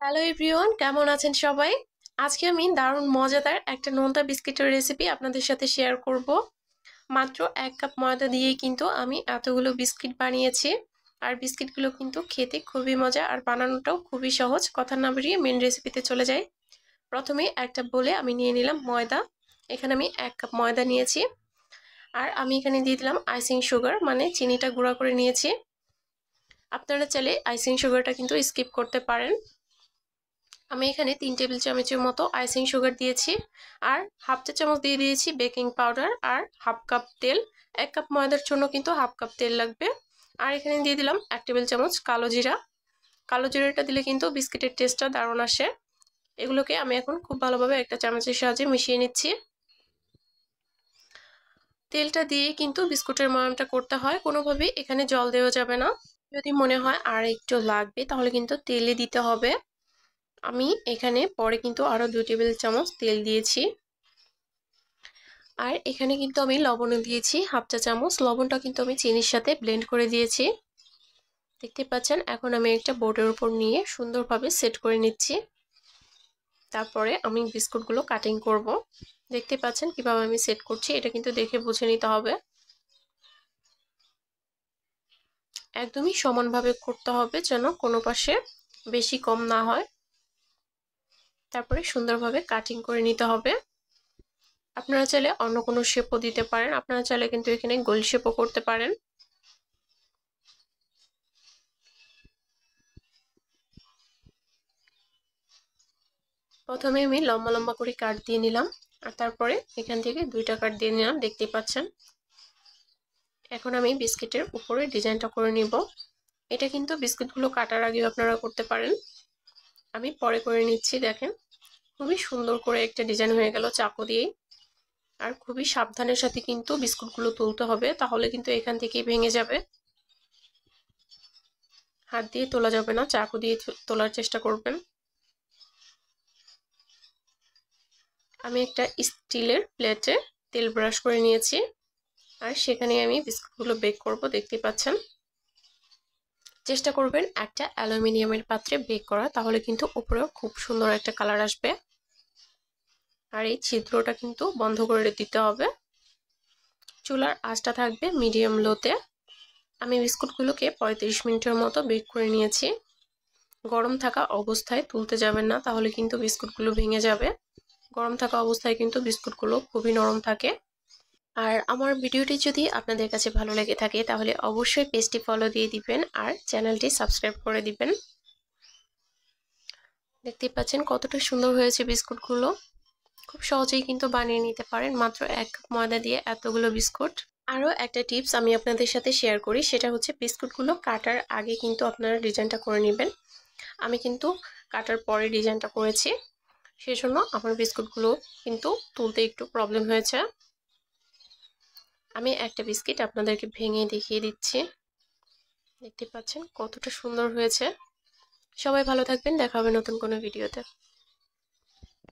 Hello everyone, কেমন আছেন সবাই? আজকে আমি দারুণ মজাদার একটা নোনতা বিস্কিটের রেসিপি আপনাদের সাথে শেয়ার করব। মাত্র 1 কাপ ময়দা দিয়েই কিন্তু আমি এতগুলো বিস্কিট বানিয়েছি। আর বিস্কিটগুলো কিন্তু খেতে খুবই মজা আর বানানোটাও খুবই সহজ। কথা না বেরিয়ে মেন রেসিপিতে চলে যাই। প্রথমে একটা বলে আমি নিয়ে নিলাম ময়দা। এখানে আমি 1 কাপ ময়দা নিয়েছি। আর আমি এখানে দিয়ে দিলাম আইসিং সুগার, মানে চিনিটা গুঁড়া করে নিয়েছি। আপনারা চাইলে আইসিং সুগারটা কিন্তু স্কিপ করতে পারেন। আমি এখানে 3 টেবিল চামচের মতো আইসিং সুগার দিয়েছি আর হাফ চা চামচ দিয়ে দিয়েছি বেকিং পাউডার আর হাফ কাপ তেল। 1 কাপ ময়দার জন্য কিন্তু হাফ কাপ তেল লাগবে। আর এখানে দিয়ে দিলাম 1 টেবিল চামচ কালো জিরা। কালো জিরাটা দিলে কিন্তু বিস্কিটের টেস্টটা দারুণ আসে। এগুলোকে আমি এখন খুব ভালোভাবে একটা চামচের সাহায্যে মিশিয়ে নিচ্ছি। তেলটা দিয়ে কিন্তু বিস্কুটের ময়ামটা করতে হয়, কোনোভাবেই এখানে জল দেওয়া যাবে না। যদি মনে হয় আর একটু লাগবে তাহলে কিন্তু তেলে দিতে হবে। আমি এখানে পরে কিন্তু আরো 2 টেবিল চামচ তেল দিয়েছি। আর এখানে কিন্তু আমি লবণ দিয়েছি হাফ চা চামচ। লবণটা কিন্তু আমি চিনির সাথে ব্লেন্ড করে দিয়েছি, দেখতে পাচ্ছেন। এখন আমি একটা বোর্ডের উপর নিয়ে সুন্দরভাবে সেট করে নিচ্ছি। তারপরে আমি বিস্কুটগুলো কাটিং করব। দেখতে পাচ্ছেন কিভাবে আমি সেট করছি, এটা কিন্তু দেখে বুঝে নিতে হবে। একদমই সমানভাবে করতে হবে যেন কোনো পাশে বেশি কম না হয়। তারপরে সুন্দরভাবে কাটিং করে নিতে হবে। আপনারা চাইলে অন্য কোনো শেপও দিতে পারেন, আপনারা চাইলে কিন্তু এখানে গোল শেপও করতে পারেন। প্রথমে আমি লম্বা লম্বা করে কাট দিয়ে নিলাম আর তারপরে এখান থেকে 2টা কাট দিয়ে নিলাম, দেখতেই পাচ্ছেন। এখন আমি বিস্কিটের উপরে ডিজাইনটা করে নিব। এটা কিন্তু বিস্কিটগুলো কাটার আগেও আপনারা করতে পারেন, আমি পরে করে নিচ্ছি। দেখেন খুবই সুন্দর করে একটা ডিজাইন হয়ে গেল চাকু দিয়ে। আর খুবই সাবধানের সাথে কিন্তু বিস্কুটগুলো তুলতে হবে, তাহলে কিন্তু এখান থেকেই ভেঙে যাবে। হাত দিয়ে তোলা যাবে না, চাকু দিয়ে তোলার চেষ্টা করবেন। আমি একটা স্টিলের প্লেটে তেল ব্রাশ করে নিয়েছি আর সেখানে আমি বিস্কুটগুলো বেক করব, দেখতে পাচ্ছেন। চেষ্টা করবেন একটা অ্যালুমিনিয়ামের পাত্রে বেক করা, তাহলে কিন্তু উপরেও খুব সুন্দর একটা কালার আসবে। আর এই ছিদ্রটা কিন্তু বন্ধ করে দিতে হবে। চুলার আঁচটা থাকবে মিডিয়াম লোতে। আমি বিস্কুটগুলোকে 35 মিনিটের মতো বেক করে নিয়েছি। গরম থাকা অবস্থায় তুলতে যাবেন না, তাহলে কিন্তু বিস্কুটগুলো ভেঙে যাবে। গরম থাকা অবস্থায় কিন্তু বিস্কুটগুলো খুবই নরম থাকে। আর আমার ভিডিওটি যদি আপনাদের কাছে ভালো লেগে থাকে তাহলে অবশ্যই পেজটি ফলো দিয়ে দিবেন আর চ্যানেলটি সাবস্ক্রাইব করে দিবেন। দেখতেই পাচ্ছেন কতটা সুন্দর হয়েছে বিস্কুটগুলো। খুব সহজেই কিন্তু বানিয়ে নিতে পারেন মাত্র 1 কাপ ময়দা দিয়ে এতগুলো বিস্কুট। আরও একটা টিপস আমি আপনাদের সাথে শেয়ার করি, সেটা হচ্ছে বিস্কুটগুলো কাটার আগে কিন্তু আপনারা ডিজাইনটা করে নেবেন। আমি কিন্তু কাটার পরে ডিজাইনটা করেছি, সেজন্য আমার বিস্কুটগুলো কিন্তু তুলতে একটু প্রবলেম হয়েছে। আমি একটা বিস্কিট আপনাদেরকে ভেঙে দেখিয়ে দিচ্ছি, দেখতে পাচ্ছেন কতটা সুন্দর হয়েছে। সবাই ভালো থাকবেন, দেখা হবে নতুন কোনো ভিডিওতে।